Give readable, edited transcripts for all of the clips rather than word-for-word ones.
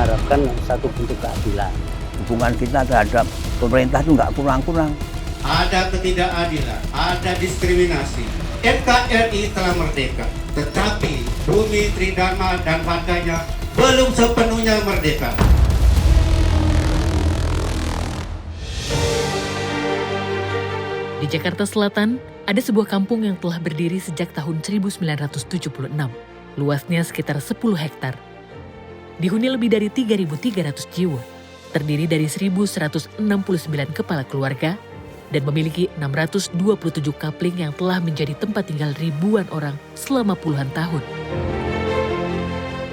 mengharapkan satu bentuk keadilan. Hubungan kita terhadap pemerintah itu nggak kurang-kurang. Ada ketidakadilan, ada diskriminasi. NKRI telah merdeka, tetapi Bumi Tridharma dan warganya belum sepenuhnya merdeka. Di Jakarta Selatan, ada sebuah kampung yang telah berdiri sejak tahun 1976. Luasnya sekitar 10 hektar. Dihuni lebih dari 3.300 jiwa, terdiri dari 1.169 kepala keluarga, dan memiliki 627 kapling yang telah menjadi tempat tinggal ribuan orang selama puluhan tahun.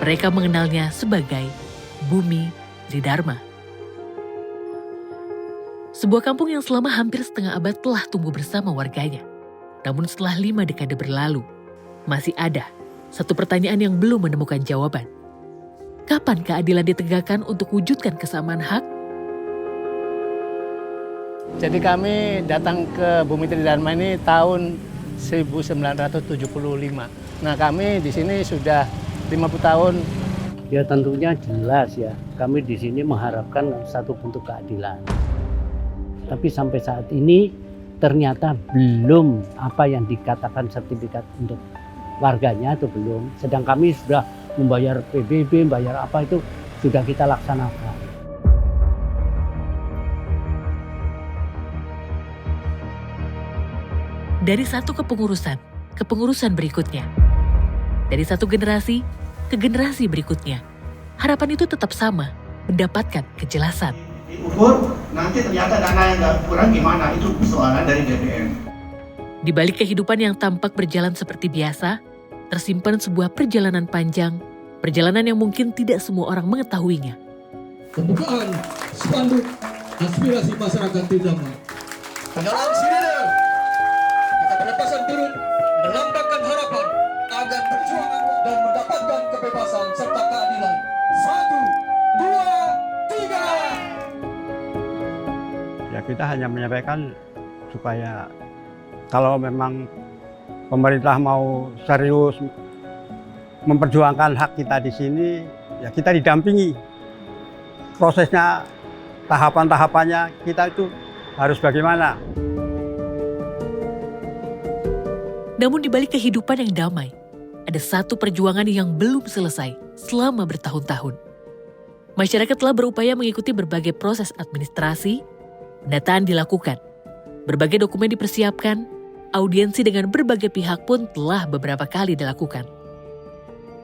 Mereka mengenalnya sebagai Bumi Tridharma. Sebuah kampung yang selama hampir setengah abad telah tumbuh bersama warganya. Namun setelah 5 dekade berlalu, masih ada satu pertanyaan yang belum menemukan jawaban. Kapan keadilan ditegakkan untuk wujudkan kesamaan hak? Jadi kami datang ke Bumi Tridharma ini tahun 1975. Nah kami di sini sudah 50 tahun. Ya tentunya jelas ya, kami di sini mengharapkan satu bentuk keadilan. Tapi sampai saat ini ternyata belum apa yang dikatakan sertifikat untuk warganya itu belum. Sedang kami sudah membayar PBB, membayar apa itu sudah kita laksanakan. Dari satu kepengurusan berikutnya. Dari satu generasi ke generasi berikutnya. Harapan itu tetap sama, mendapatkan kejelasan. Diukur, nanti ternyata dana yang nggak kurang gimana, itu persoalan dari DPR. Di balik kehidupan yang tampak berjalan seperti biasa, tersimpan sebuah perjalanan panjang, perjalanan yang mungkin tidak semua orang mengetahuinya. Pembukaan spanduk aspirasi masyarakat Tridharma. Dalam sini kita berlepasan turun melambangkan harapan agar perjuangan dan mendapatkan kebebasan serta keadilan. 1, 2, 3. Ya kita hanya menyampaikan supaya kalau memang pemerintah mau serius memperjuangkan hak kita di sini, ya kita didampingi. Prosesnya, tahapan-tahapannya kita itu harus bagaimana. Namun di balik kehidupan yang damai, ada satu perjuangan yang belum selesai selama bertahun-tahun. Masyarakat telah berupaya mengikuti berbagai proses administrasi, pendataan dilakukan, berbagai dokumen dipersiapkan, audiensi dengan berbagai pihak pun telah beberapa kali dilakukan.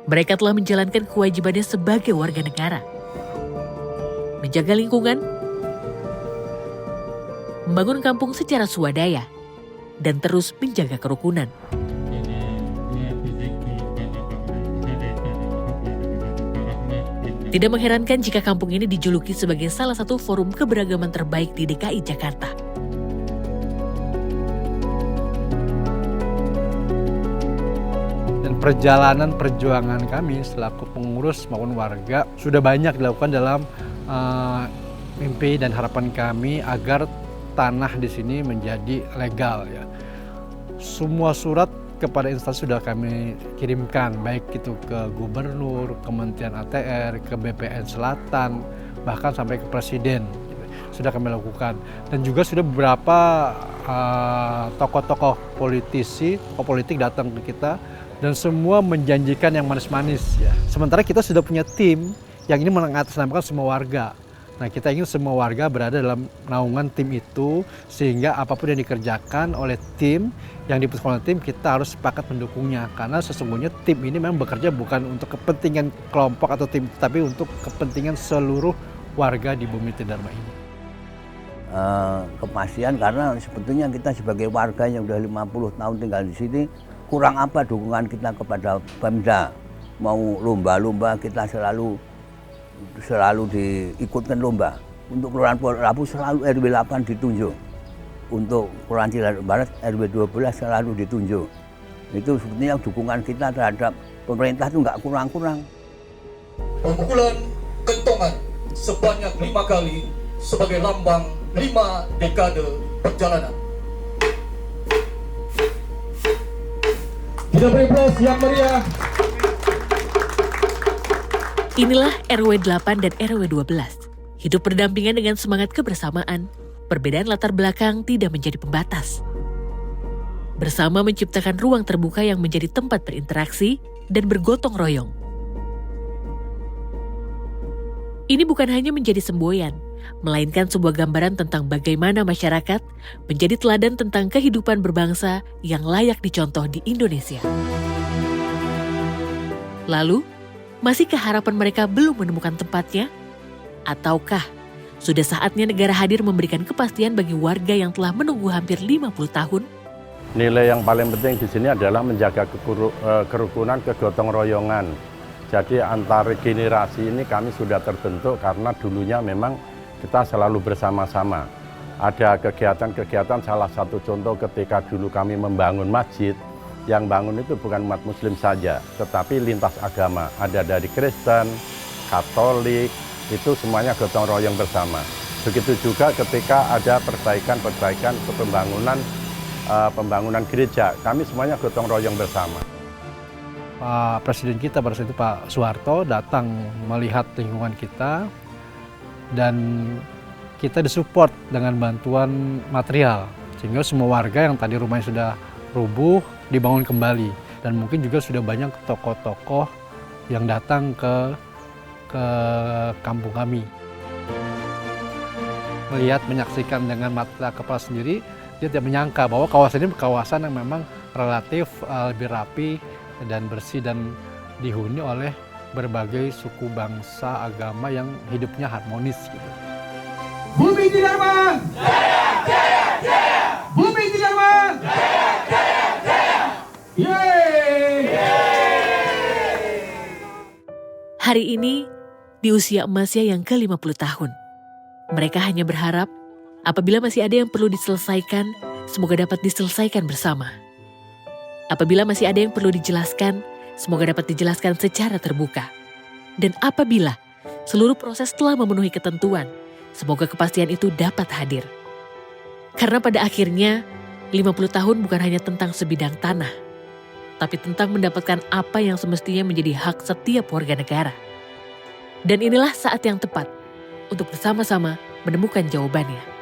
Mereka telah menjalankan kewajibannya sebagai warga negara. Menjaga lingkungan, membangun kampung secara swadaya, dan terus menjaga kerukunan. Tidak mengherankan jika kampung ini dijuluki sebagai salah satu forum keberagaman terbaik di DKI Jakarta. Dan perjalanan perjuangan kami selaku pengurus maupun warga sudah banyak dilakukan dalam mimpi dan harapan kami agar tanah di sini menjadi legal ya. Semua surat kepada instansi sudah kami kirimkan, baik itu ke Gubernur, Kementerian ATR, ke BPN Selatan, bahkan sampai ke Presiden. Sudah kami lakukan. Dan juga sudah beberapa tokoh-tokoh politisi, tokoh politik datang ke kita dan semua menjanjikan yang manis-manis ya. Sementara kita sudah punya tim yang ini mengatasnamakan semua warga. Nah, kita ingin semua warga berada dalam naungan tim itu sehingga apapun yang dikerjakan oleh tim, yang diputuskan oleh tim, kita harus sepakat mendukungnya. Karena sesungguhnya tim ini memang bekerja bukan untuk kepentingan kelompok atau tim, tapi untuk kepentingan seluruh warga di Bumi Tridharma ini. Kepastian karena sebetulnya kita sebagai warga yang sudah 50 tahun tinggal di sini, kurang apa dukungan kita kepada Pemda. Mau lomba-lomba kita selalu diikutkan lomba. Untuk Kelurahan Rabu selalu RW 8 ditunjuk. Untuk Kelurahan Ciladug Barat RW 12 selalu ditunjuk. Itu sebetulnya dukungan kita terhadap pemerintah itu nggak kurang-kurang. Pemukulan kentongan sebanyak 5 kali sebagai lambang 5 dekade perjalanan. Kita beri aplaus yang meriah. Inilah RW 8 dan RW 12. Hidup berdampingan dengan semangat kebersamaan, perbedaan latar belakang tidak menjadi pembatas. Bersama menciptakan ruang terbuka yang menjadi tempat berinteraksi dan bergotong royong. Ini bukan hanya menjadi semboyan, melainkan sebuah gambaran tentang bagaimana masyarakat menjadi teladan tentang kehidupan berbangsa yang layak dicontoh di Indonesia. Lalu, masihkah harapan mereka belum menemukan tempatnya? Ataukah sudah saatnya negara hadir memberikan kepastian bagi warga yang telah menunggu hampir 50 tahun? Nilai yang paling penting di sini adalah menjaga kerukunan, kegotong royongan. Jadi antar generasi ini kami sudah terbentuk karena dulunya memang kita selalu bersama-sama. Ada kegiatan-kegiatan, salah satu contoh ketika dulu kami membangun masjid, yang bangun itu bukan umat muslim saja, tetapi lintas agama. Ada dari Kristen, Katolik, itu semuanya gotong royong bersama. Begitu juga ketika ada perbaikan pembangunan gereja, kami semuanya gotong royong bersama. Pak Presiden kita pada saat itu Pak Soeharto datang melihat lingkungan kita dan kita disupport dengan bantuan material sehingga semua warga yang tadi rumahnya sudah rubuh dibangun kembali dan mungkin juga sudah banyak tokoh-tokoh yang datang ke kampung kami. Melihat, menyaksikan dengan mata kepala sendiri, dia tidak menyangka bahwa kawasan ini kawasan yang memang relatif lebih rapi dan bersih dan dihuni oleh berbagai suku bangsa agama yang hidupnya harmonis gitu. Bumi Tidarman! Jaya, jaya, jaya! Bumi Tidarman! Jaya, jaya, jaya! Yeay! Hari ini, di usia emasnya yang ke-50 tahun, mereka hanya berharap apabila masih ada yang perlu diselesaikan, semoga dapat diselesaikan bersama. Apabila masih ada yang perlu dijelaskan, semoga dapat dijelaskan secara terbuka. Dan apabila seluruh proses telah memenuhi ketentuan, semoga kepastian itu dapat hadir. Karena pada akhirnya, 50 tahun bukan hanya tentang sebidang tanah, tapi tentang mendapatkan apa yang semestinya menjadi hak setiap warga negara. Dan inilah saat yang tepat untuk bersama-sama menemukan jawabannya.